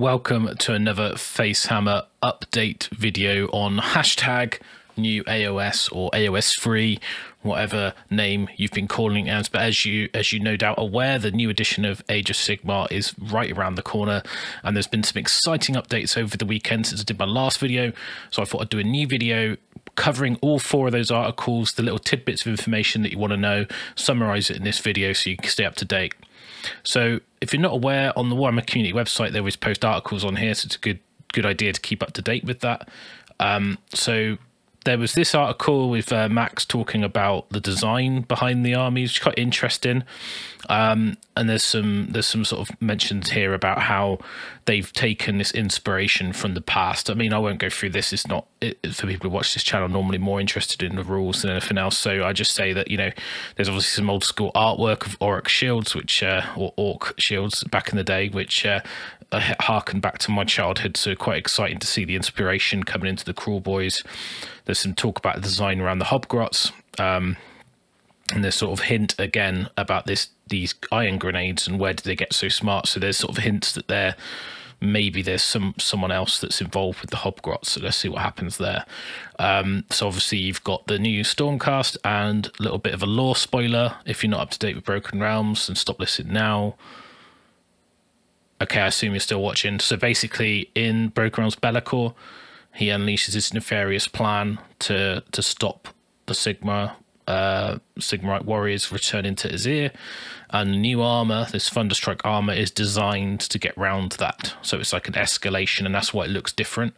Welcome to another FACEHAMMER update video on hashtag new AOS or AOS 3, whatever name you've been calling it as. But as you no doubt aware, the new edition of Age of Sigmar is right around the corner, and there's been some exciting updates over the weekend since I did my last video. So I thought I'd do a new video covering all 4 of those articles, the little tidbits of information that you want to know, summarize it in this video so you can stay up to date. So if you're not aware, on the Warhammer Community website, they always post articles on here, so it's a good idea to keep up to date with that. So there was this article with Max talking about the design behind the army, which is quite interesting. And there's some sort of mentions here about how they've taken this inspiration from the past. I mean, I won't go through this. It's not for people who watch this channel normally more interested in the rules than anything else. So I just say that, you know, there's obviously some old school artwork of Orc shields, which or Orc shields back in the day, which harken back to my childhood. So quite exciting to see the inspiration coming into the Crawl Boys. There's some talk about the design around the Hobgrots. And there's sort of hint again about these iron grenades and where did they get so smart. So there's sort of hints that maybe there's someone else that's involved with the Hobgrots. So let's see what happens there. So obviously you've got the new Stormcast and a little bit of a lore spoiler. If you're not up to date with Broken Realms, then stop listening now. Okay, I assume you're still watching. So basically in Broken Realms Be'lakor, he unleashes his nefarious plan to stop the Sigmarite warriors returning to Azir, and the new armor, this Thunderstrike armor, is designed to get round that. So it's like an escalation, and that's why it looks different.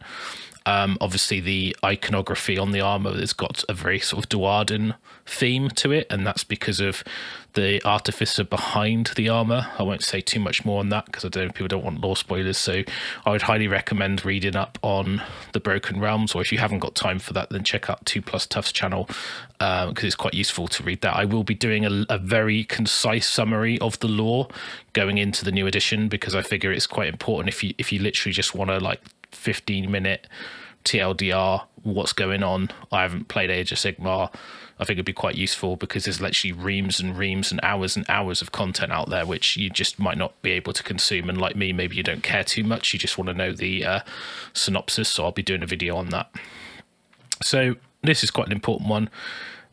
Obviously the iconography on the armor has got a very sort of Duardin theme to it, and that's because of the artificer behind the armor. I won't say too much more on that because I don't know if people don't want lore spoilers, so I would highly recommend reading up on the Broken Realms, or if you haven't got time for that, then check out 2+ Tough's channel, because it's quite useful to read that. I will be doing a very concise summary of the lore going into the new edition, because I figure it's quite important if you literally just want to, like, 15-minute TLDR, what's going on. I haven't played Age of Sigmar. I think it'd be quite useful because there's literally reams and reams and hours of content out there which you just might not be able to consume. And like me, maybe you don't care too much. You just want to know the synopsis. So I'll be doing a video on that. So this is quite an important one.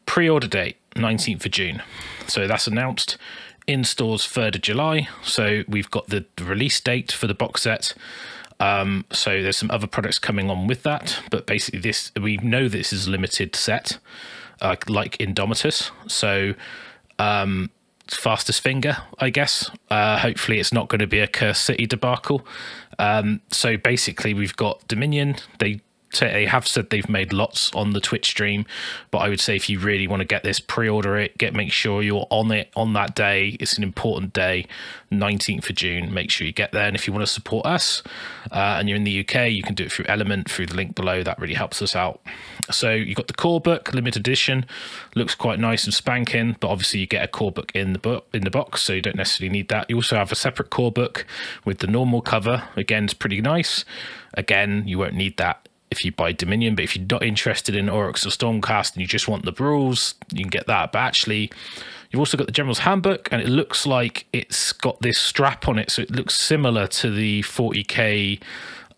Pre-order date, 19th of June. So that's announced. In stores 3rd of July. So we've got the release date for the box set. So there's some other products coming on with that, but basically we know this is a limited set, like Indomitus. So fastest finger, I guess. Hopefully it's not going to be a Cursed City debacle. So basically we've got Dominion. They have said they've made lots on the Twitch stream, but I would say if you really want to get this, pre-order it, make sure you're on it on that day. It's an important day, 19th of June. Make sure you get there. And if you want to support us and you're in the UK, you can do it through Element, through the link below. That really helps us out. So you've got the core book, limited edition, looks quite nice and spanking, but obviously you get a core book in the box, so you don't necessarily need that. You also have a separate core book with the normal cover. Again, it's pretty nice. Again, you won't need that if you buy Dominion, but if you're not interested in Oryx or Stormcast and you just want the rules, you can get that. But actually, you've also got the General's Handbook, and it looks like it's got this strap on it, so it looks similar to the 40k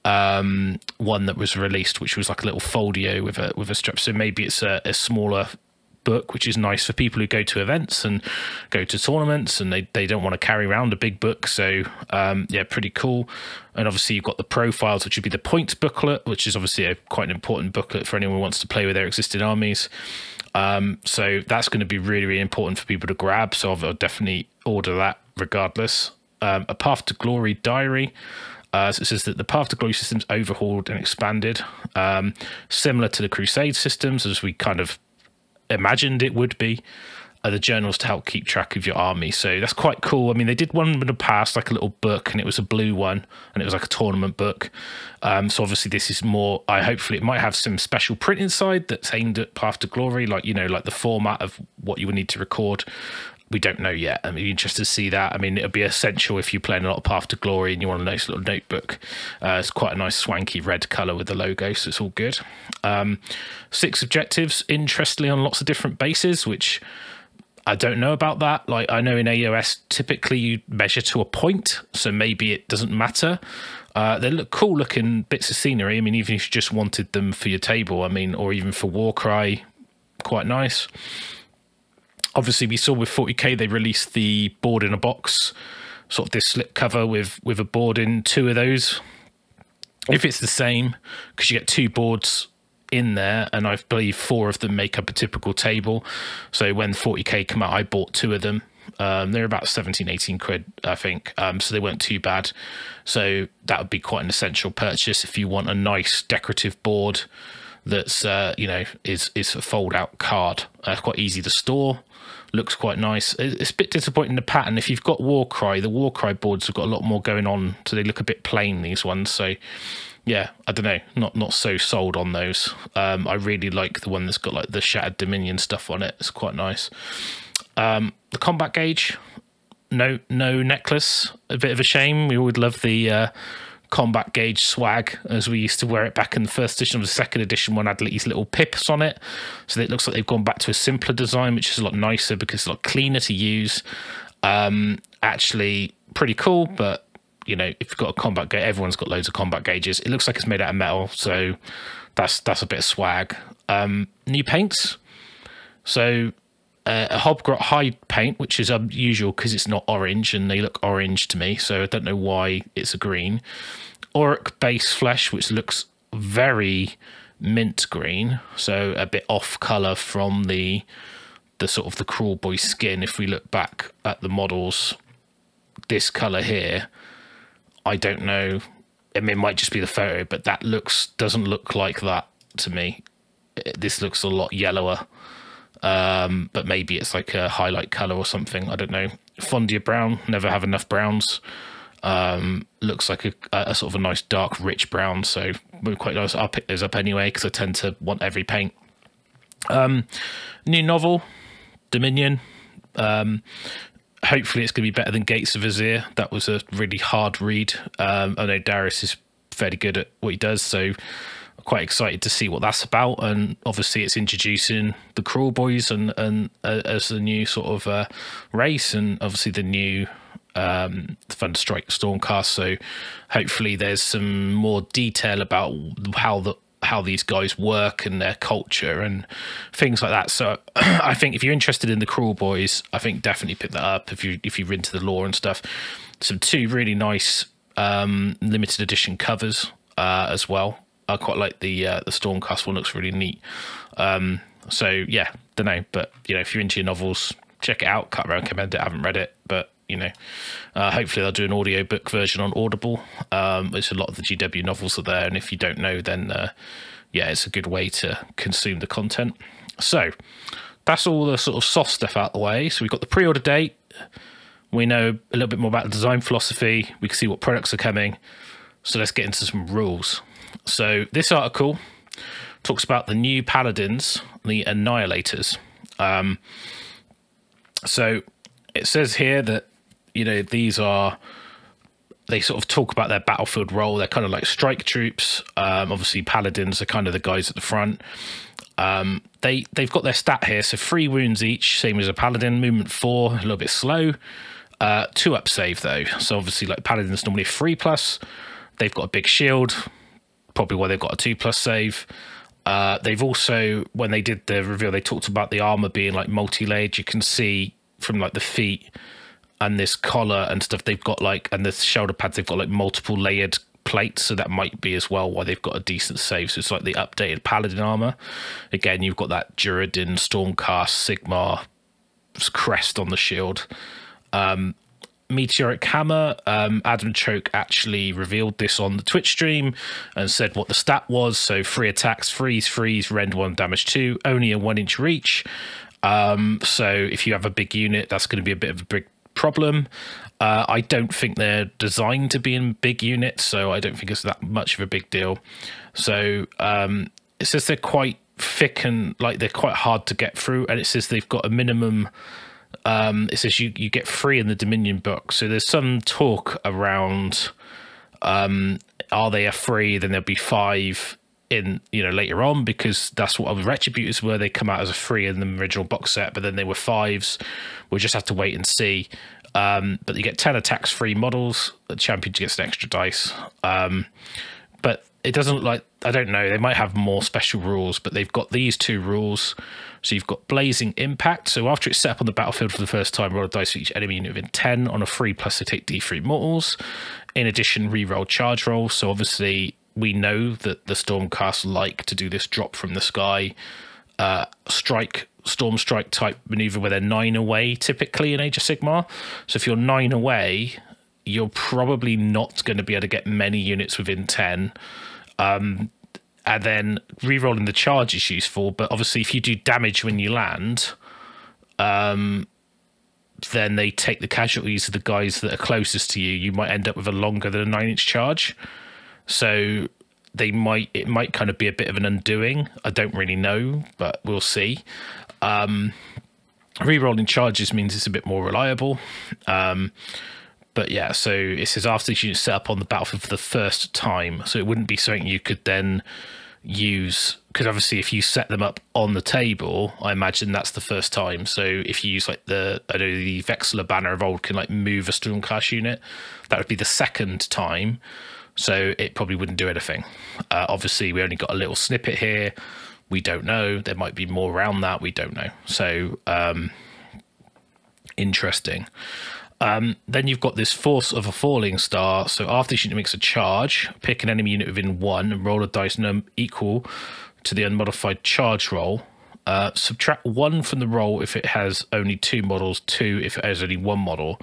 one that was released, which was like a little folio with a strap. So maybe it's a smaller book, which is nice for people who go to events and go to tournaments and they don't want to carry around a big book. So yeah, pretty cool. And obviously you've got the profiles, which would be the points booklet, which is obviously quite an important booklet for anyone who wants to play with their existing armies. So that's going to be really, really important for people to grab. So I'll definitely order that regardless. A Path to Glory diary. So it says that the Path to Glory system's overhauled and expanded, similar to the Crusade systems, as we kind of imagined it would be. The journals to help keep track of your army, so that's quite cool. I mean, they did one in the past, like a little book, and it was a blue one, and it was like a tournament book. So obviously this is more, hopefully it might have some special print inside that's aimed at Path to Glory, like, you know, like the format of what you would need to record. We don't know yet. I mean, interested to see that. I mean, it'll be essential if you're playing a lot of Path to Glory and you want a nice little notebook. It's quite a nice swanky red colour with the logo, so it's all good. 6 objectives, interestingly, on lots of different bases, which I don't know about that. Like, I know in AOS, typically you measure to a point, so maybe it doesn't matter. They look cool looking bits of scenery. I mean, even if you just wanted them for your table, I mean, or even for Warcry, quite nice. Obviously, we saw with 40k, they released the board in a box, sort of this slip cover with a board in, 2 of those. If it's the same, because you get 2 boards in there, and I believe 4 of them make up a typical table. So when 40k come out, I bought 2 of them. They're about 17-18 quid, I think, so they weren't too bad. So that would be quite an essential purchase if you want a nice decorative board that's you know, is a fold out card. Quite easy to store, looks quite nice. It's a bit disappointing, the pattern. If you've got Warcry, the Warcry boards have got a lot more going on, so they look a bit plain, these ones. So yeah, I don't know, not so sold on those. I really like the one that's got like the Shattered Dominion stuff on it. It's quite nice. The combat gauge, no necklace, a bit of a shame. We would love the combat gauge swag as we used to wear it back in the first edition. The second edition one had these little pips on it, so it looks like they've gone back to a simpler design, which is a lot nicer because it's a lot cleaner to use. Actually pretty cool, but you know, if you've got a combat gauge, everyone's got loads of combat gauges. It looks like it's made out of metal, so that's a bit of swag. New paints, so a Hobgrot hide paint, which is unusual because it's not orange, and they look orange to me, so I don't know why it's a green. Auric base flesh, which looks very mint green, so a bit off colour from the sort of the Cruel Boy skin. If we look back at the models, this colour here, I don't know, I mean, it might just be the photo, but that doesn't look like that to me. This looks a lot yellower, but maybe it's like a highlight color or something, I don't know. Fondia brown, never have enough browns. Looks like a sort of a nice dark rich brown, so quite nice. I'll pick those up anyway because I tend to want every paint. New novel, Dominion. Hopefully it's going to be better than Gates of Azir. That was a really hard read. I know Darius is fairly good at what he does, so I'm quite excited to see what that's about. And obviously it's introducing the Cruel Boys and as a new sort of race, and obviously the new Thunderstrike Stormcast. So hopefully there's some more detail about how these guys work and their culture and things like that. So I think if you're interested in the Cruel Boys, I think definitely pick that up if you're into the lore and stuff. Some 2 really nice limited edition covers as well. I quite like the Stormcast one, looks really neat. So yeah, don't know, but you know, if you're into your novels, check it out. Can't recommend it, I haven't read it, but you know, hopefully they'll do an audiobook version on Audible. It's a lot of the GW novels are there, and if you don't know, then yeah, it's a good way to consume the content. So that's all the sort of soft stuff out the way. So we've got the pre-order date, we know a little bit more about the design philosophy, we can see what products are coming. So let's get into some rules. So this article talks about the new paladins, the Annihilators. So it says here that, you know, these are, they sort of talk about their battlefield role. They're kind of like strike troops. Obviously paladins are kind of the guys at the front. They've got their stat here, so 3 wounds each, same as a paladin. Movement 4, a little bit slow. 2 up save though, so obviously like paladins normally 3+. They've got a big shield, probably why they've got a 2+ save. They've also, when they did the reveal, they talked about the armor being like multi-layered. You can see from like the feet and this collar and stuff, they've got like, and the shoulder pads, they've got like multiple layered plates, so that might be as well why they've got a decent save. So it's like the updated paladin armor. Again, you've got that Duradin Stormcast Sigmar crest on the shield. Meteoric Hammer, Adam Choke actually revealed this on the Twitch stream and said what the stat was. So 3 attacks, freeze, rend 1, damage 2, only a 1-inch reach. So if you have a big unit, that's going to be a bit of a big problem. I don't think they're designed to be in big units, so I don't think it's that much of a big deal. So it says they're quite thick and like they're quite hard to get through, and it says they've got a minimum. It says you get 3 in the Dominion book. So there's some talk around are they a 3, then there'll be 5 in, you know, later on, because that's what Retributors were. They come out as a 3 in the original box set, but then they were 5s. We'll just have to wait and see. But you get 10 attacks, 3 models. The champion gets an extra dice. But it doesn't look like, I don't know, they might have more special rules, but they've got these 2 rules. So you've got Blazing Impact. So after it's set up on the battlefield for the first time, roll a dice for each enemy unit within 10 on a 3+, they take D3 mortals. In addition, reroll charge roll. So obviously we know that the Stormcast like to do this drop from the sky, storm strike type maneuver where they're 9 away typically in Age of Sigmar. So if you're 9 away, you're probably not going to be able to get many units within 10. And then re-rolling the charge is useful, but obviously if you do damage when you land, then they take the casualties of the guys that are closest to you. You might end up with a longer than a 9-inch charge. So it might kind of be a bit of an undoing. I don't really know, but we'll see. Re-rolling charges means it's a bit more reliable. But yeah, so it says after these units set up on the battlefield for the first time. So it wouldn't be something you could then use, because obviously if you set them up on the table, I imagine that's the first time. So if you use like the Vexler banner of old can like move a Stormcast unit, that would be the second time. So it probably wouldn't do anything. Obviously we only got a little snippet here. We don't know. There might be more around that. We don't know. So interesting. Then you've got this Force of a Falling Star. So after this unit makes a charge, pick an enemy unit within 1 and roll a dice equal to the unmodified charge roll. Subtract 1 from the roll if it has only 2 models, 2 if it has only 1 model.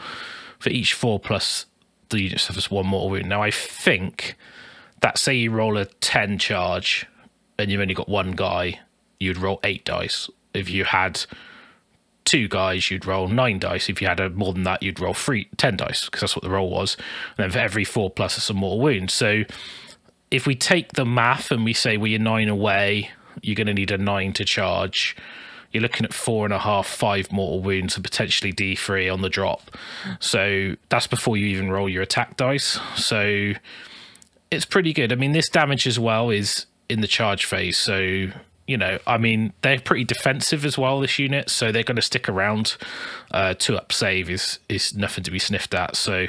For each 4+, the unit suffers 1 mortal wound. Now I think that, say you roll a 10 charge and you've only got 1 guy, you'd roll 8 dice. If you had 2 guys, you'd roll 9 dice. If you had more than that, you'd roll 10 dice, because that's what the roll was. And then for every 4+, it's a mortal wound. So if we take the math and we say, well, you're 9 away, you're going to need a 9 to charge. You're looking at 4.5, 5 mortal wounds and potentially D3 on the drop. So that's before you even roll your attack dice. So it's pretty good. I mean, this damage as well is in the charge phase. So, you know, I mean, they're pretty defensive as well, this unit. So they're going to stick around. 2-up save is nothing to be sniffed at. So,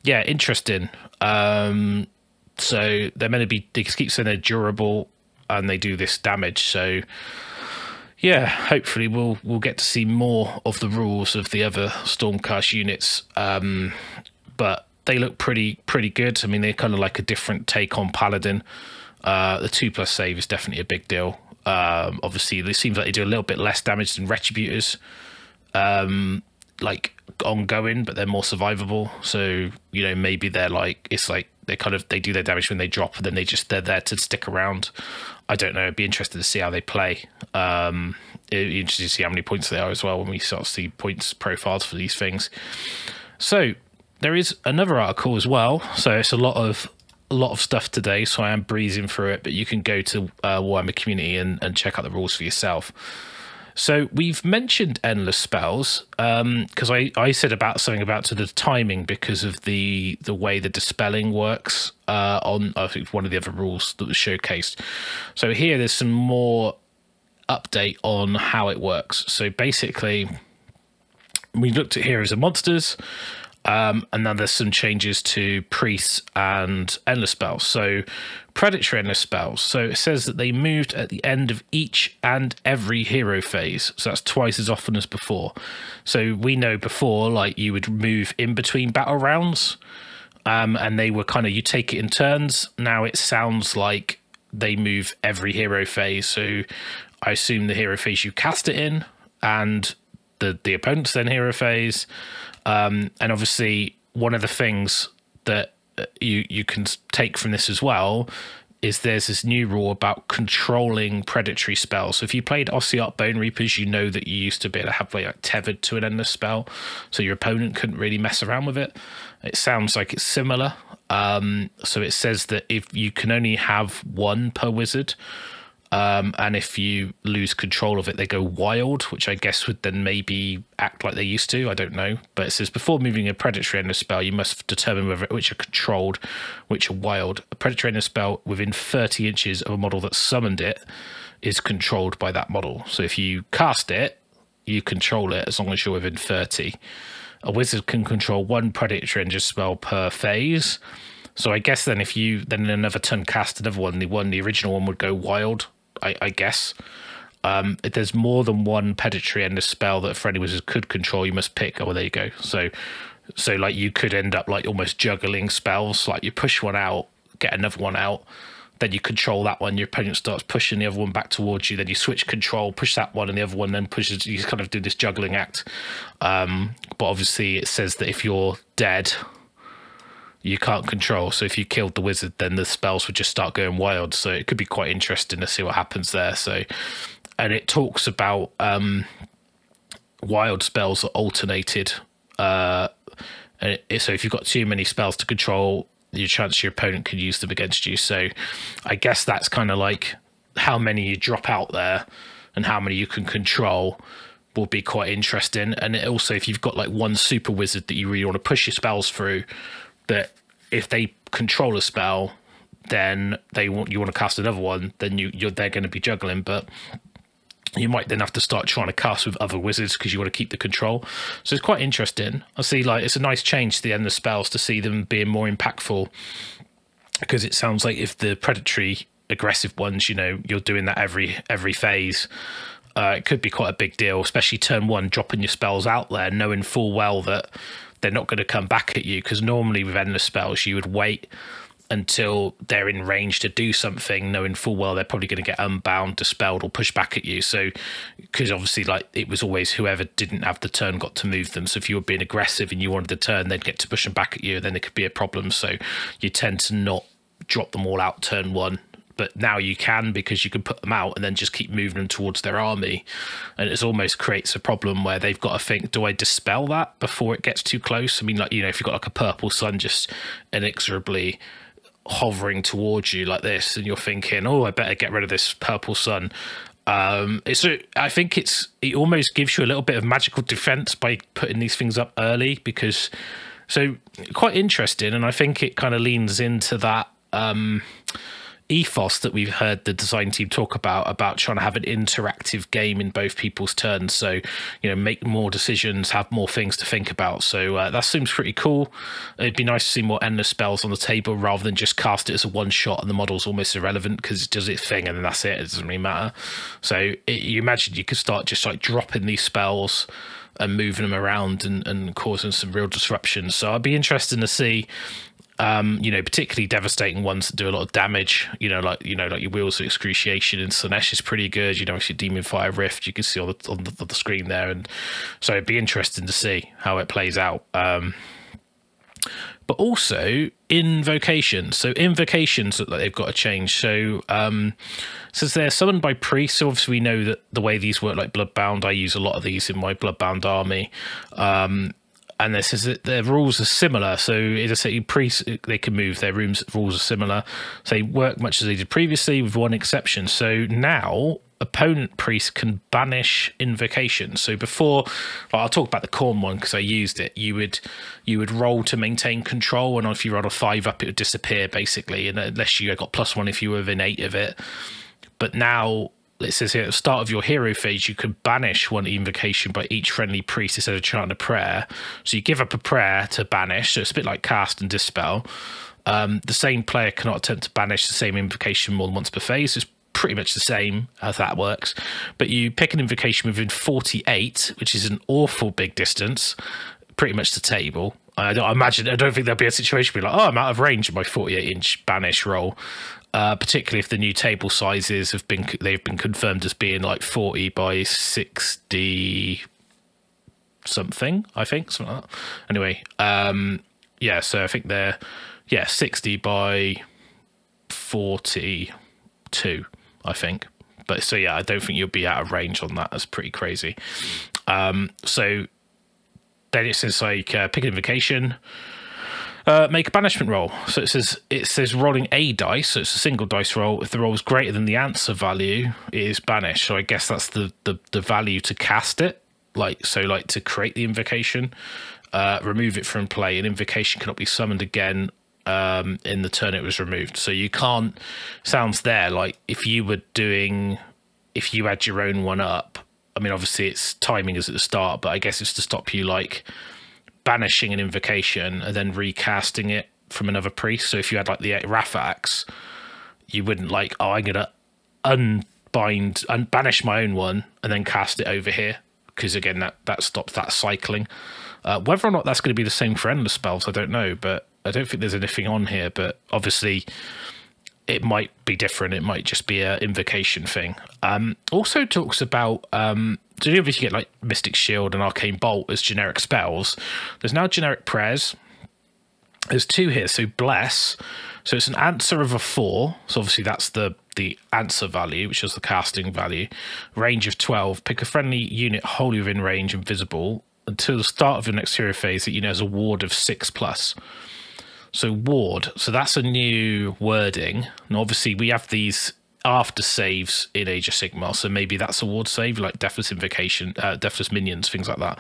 yeah, interesting. So they're meant to be, they keep saying they're durable and they do this damage. So, yeah, hopefully we'll get to see more of the rules of the other Stormcast units. But they look pretty good. I mean, they're kind of like a different take on Paladin. The 2+ save is definitely a big deal. Obviously, it seems like they do a little bit less damage than Retributors, like ongoing, but they're more survivable. So, you know, maybe they're like, it's like they do their damage when they drop, and then they're there to stick around. I don't know. It'd be interesting to see how they play. It'd be interesting to see how many points they are as well when we start to see points profiles for these things. So there is another article as well. So it's a lot of stuff today, so I am breezing through it, but you can go to Warhammer Community and check out the rules for yourself. So we've mentioned endless spells because I said something about the timing because of the way the dispelling works on, I think, one of the other rules that was showcased. So here there's some more update on how it works. So basically we looked at heroes and monsters. And then there's some changes to priests and endless spells. So predatory endless spells. So it says that they moved at the end of each and every hero phase. So that's twice as often as before. So we know before, like, you would move in between battle rounds, and they were kind of, you take it in turns. Now it sounds like they move every hero phase. So I assume the hero phase you cast it in, and the opponent's then hero phase. And obviously one of the things that you can take from this as well is there's this new rule about controlling predatory spells. So if you played Ossiarch Bone Reapers, you know that you used to be able to have like tethered to an endless spell, so your opponent couldn't really mess around with it. It sounds like it's similar. So it says that if you can only have 1 per wizard, And if you lose control of it, they go wild, which I guess would then maybe act like they used to. I don't know. But it says, before moving a predatory ender spell, you must determine which are controlled, which are wild. A predatory ender spell within 30 inches of a model that summoned it is controlled by that model. So if you cast it, you control it as long as you're within 30. A wizard can control one predatory ender spell per phase. So I guess then if you then in another turn cast another one, the original one would go wild. I guess. If there's more than one predatory ender spell that a friendly wizard could control, you must pick. Oh, there you go. So like you could end up like almost juggling spells. Like you push one out, get another one out, then you control that one. Your opponent starts pushing the other one back towards you. Then you switch control, push that one, and the other one then pushes. You kind of do this juggling act. But obviously, it says that if you're dead, you can't control. So if you killed the wizard, then the spells would just start going wild. So it could be quite interesting to see what happens there. So, and it talks about wild spells are alternated. So if you've got too many spells to control, your chance your opponent could use them against you. So I guess that's kind of like how many you drop out there and how many you can control will be quite interesting. And it also, if you've got like one super wizard that you really want to push your spells through, that if they control a spell, then you want to cast another one, then they're going to be juggling, but you might then have to start trying to cast with other wizards because you want to keep the control. So it's quite interesting. I see, like, it's a nice change to the end of spells to see them being more impactful, because it sounds like if the predatory aggressive ones, you know, you're doing that every phase, it could be quite a big deal, especially turn one, dropping your spells out there, knowing full well that they're not going to come back at you, because normally with endless spells you would wait until they're in range to do something, knowing full well they're probably going to get unbound, dispelled, or pushed back at you. So, because obviously, like, it was always whoever didn't have the turn got to move them. So if you were being aggressive and you wanted the turn, they'd get to push them back at you, and then it could be a problem. So you tend to not drop them all out turn one. But now you can, because you can put them out and then just keep moving them towards their army. And it almost creates a problem where they've got to think, do I dispel that before it gets too close? I mean, like, you know, if you've got like a purple sun just inexorably hovering towards you like this, and you're thinking, oh, I better get rid of this purple sun. I think it almost gives you a little bit of magical defense by putting these things up early, because so quite interesting. And I think it kind of leans into that ethos that we've heard the design team talk about trying to have an interactive game in both people's turns. So, you know, make more decisions, have more things to think about. So that seems pretty cool. It'd be nice to see more endless spells on the table rather than just cast it as a one shot and the model's almost irrelevant because it does its thing and then that's it. It doesn't really matter. So you imagine you could start just like dropping these spells and moving them around and causing some real disruption. So I'd be interested to see, you know, particularly devastating ones that do a lot of damage, you know, like your Wheels of Excruciation and Slanesh is pretty good. You know, your Demon Fire Rift, you can see on the screen there. And so it'd be interesting to see how it plays out. But also Invocation. So Invocations look like they've got to change. So says they're summoned by priests. So obviously we know that the way these work, like Bloodbound, I use a lot of these in my Bloodbound army. And this is that their rules are similar. So as I say, priests, they can move. Their rules are similar. So they work much as they did previously, with one exception. So now opponent priests can banish Invocation. So before, well, I'll talk about the Khorne one because I used it. You would roll to maintain control, and if you rolled a 5 up, it would disappear basically, and unless you got +1 if you were within 8 of it. But now, it says here at the start of your hero phase, you can banish one Invocation by each friendly priest instead of chanting a prayer. So you give up a prayer to banish. So it's a bit like cast and dispel. The same player cannot attempt to banish the same Invocation more than once per phase. It's pretty much the same as that works. But you pick an Invocation within 48, which is an awful big distance, pretty much the table. I don't think there'll be a situation where like, oh, I'm out of range of my 48-inch banish roll. Particularly if the new table sizes they've been confirmed as being like 40 by 60 something, I think, something like that. Anyway, yeah, so I think they're 60 by 42, I think. But so yeah, I don't think you'll be out of range on that. That's pretty crazy. So then it says like pick an Invocation. Make a banishment roll. So it says rolling a dice, so it's a single dice roll. If the roll is greater than the answer value, it is banished. So I guess that's the value to cast it. Like to create the invocation, remove it from play. An invocation cannot be summoned again in the turn it was removed. So you can't. Sounds there like if you had your own one up. I mean, obviously its timing is at the start, but I guess it's to stop you like banishing an invocation and then recasting it from another priest. So if you had like the Rafax, you wouldn't like, oh, I'm gonna banish my own one and then cast it over here, because again that stops that cycling. Whether or not that's going to be the same for endless spells, I don't know, but I don't think there's anything on here. But obviously it might be different. It might just be a invocation thing. Also talks about so you obviously get like Mystic Shield and Arcane Bolt as generic spells. There's now generic prayers. There's 2 here. So Bless. So it's an answer of a 4. So obviously that's the answer value, which is the casting value. Range of 12. Pick a friendly unit wholly within range and visible until the start of your next hero phase that you know has a ward of 6+. So ward. So that's a new wording. And obviously we have these after saves in Age of Sigmar, so maybe that's a ward save, like Deathless Invocation, Deathless Minions, things like that.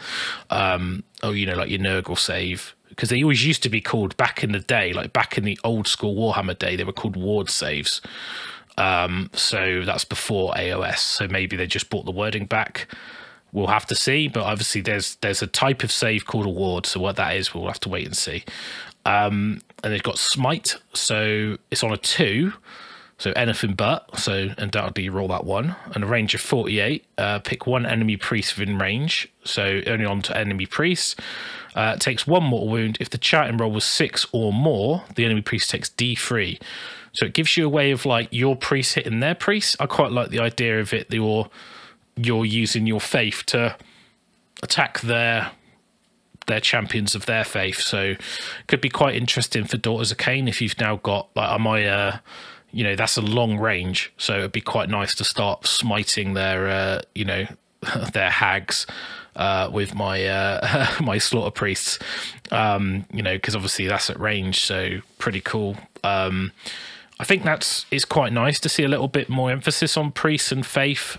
Or, you know, like your Nurgle save. Because they always used to be called, back in the day, like back in the old school Warhammer day, they were called ward saves. So that's before AOS. So maybe they just brought the wording back. We'll have to see. But obviously there's a type of save called a ward. So what that is, we'll have to wait and see. And they've got Smite. So it's on a 2. So anything but, so undoubtedly you roll that 1. And a range of 48, pick 1 enemy priest within range. So only on to enemy priests. Takes 1 mortal wound. If the charting roll was 6 or more, the enemy priest takes D3. So it gives you a way of like your priest hitting their priest. I quite like the idea of it. You're using your faith to attack their champions of their faith. So could be quite interesting for Daughters of Cain if you've now got like you know, that's a long range, so it'd be quite nice to start smiting their, you know, their hags with my my slaughter priests, you know, because obviously that's at range, so pretty cool. I think it's quite nice to see a little bit more emphasis on priests and faith,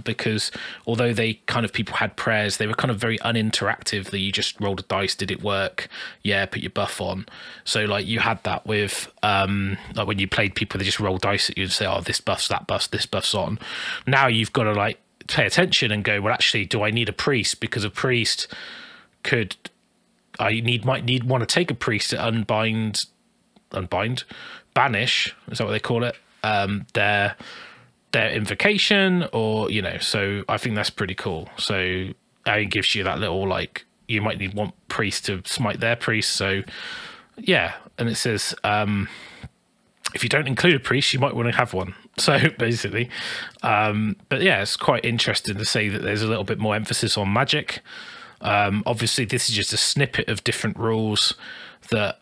because although they kind of, people had prayers, they were kind of very uninteractive, that you just rolled a dice, did it work? Yeah, put your buff on. So like you had that with like when you played people, they just roll dice at you and say, oh, this buff's, that buff's, this buff's on. Now you've got to like pay attention and go, well, actually, do I need a priest? Because a priest might want to take a priest to unbind, banish, is that what they call it, their invocation, or, you know, so I think that's pretty cool. So it gives you that little, like, you might need one priest to smite their priest. So yeah, and it says if you don't include a priest, you might want to have one. So basically, but yeah, it's quite interesting to say that there's a little bit more emphasis on magic. Obviously this is just a snippet of different rules that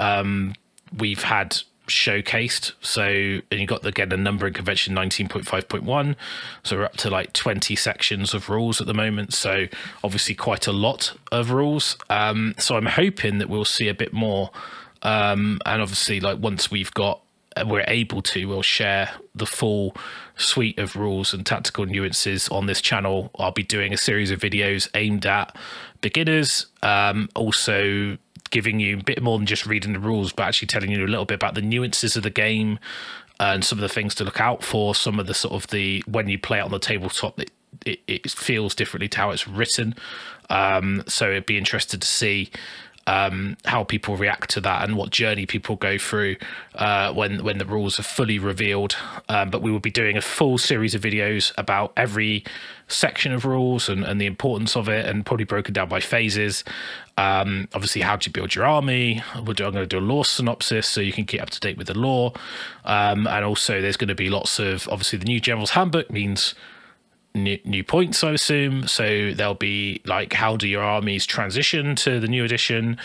we've had showcased. So, and you got again a numbering convention 19.5.1, so we're up to like 20 sections of rules at the moment, so obviously quite a lot of rules. So I'm hoping that we'll see a bit more, and obviously like once we're able to, we'll share the full suite of rules and tactical nuances on this channel. I'll be doing a series of videos aimed at beginners, also giving you a bit more than just reading the rules, but actually telling you a little bit about the nuances of the game and some of the things to look out for, some of the sort of when you play it on the tabletop, it feels differently to how it's written. So it'd be interested to see how people react to that and what journey people go through when the rules are fully revealed. But we will be doing a full series of videos about every section of rules and the importance of it, and probably broken down by phases. Obviously, how do you build your army? I'm going to do a lore synopsis so you can keep up to date with the lore. And also there's going to be lots of, obviously the new General's Handbook means new points, I assume. So there'll be like, how do your armies transition to the new edition?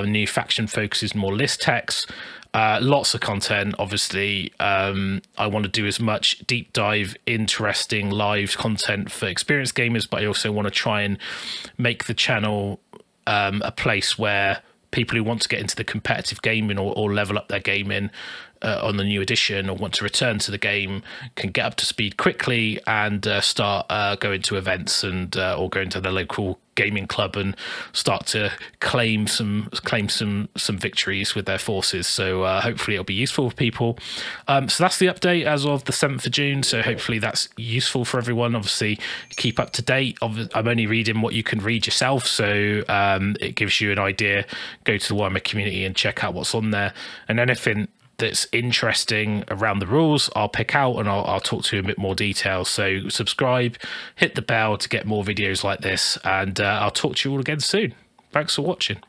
New faction focuses, more list text, lots of content. Obviously, I want to do as much deep dive, interesting live content for experienced gamers, but I also want to try and make the channel a place where people who want to get into the competitive gaming or level up their gaming on the new edition, or want to return to the game, can get up to speed quickly and start going to events and or going to the local gaming club and start to claim some victories with their forces. So hopefully it'll be useful for people. So that's the update as of the 7th of June. So hopefully that's useful for everyone. Obviously, keep up to date. I'm only reading what you can read yourself, so it gives you an idea. Go to the Warhammer Community and check out what's on there, and anything that's interesting around the rules I'll pick out and I'll talk to you in a bit more detail. So subscribe, hit the bell to get more videos like this, and I'll talk to you all again soon. Thanks for watching.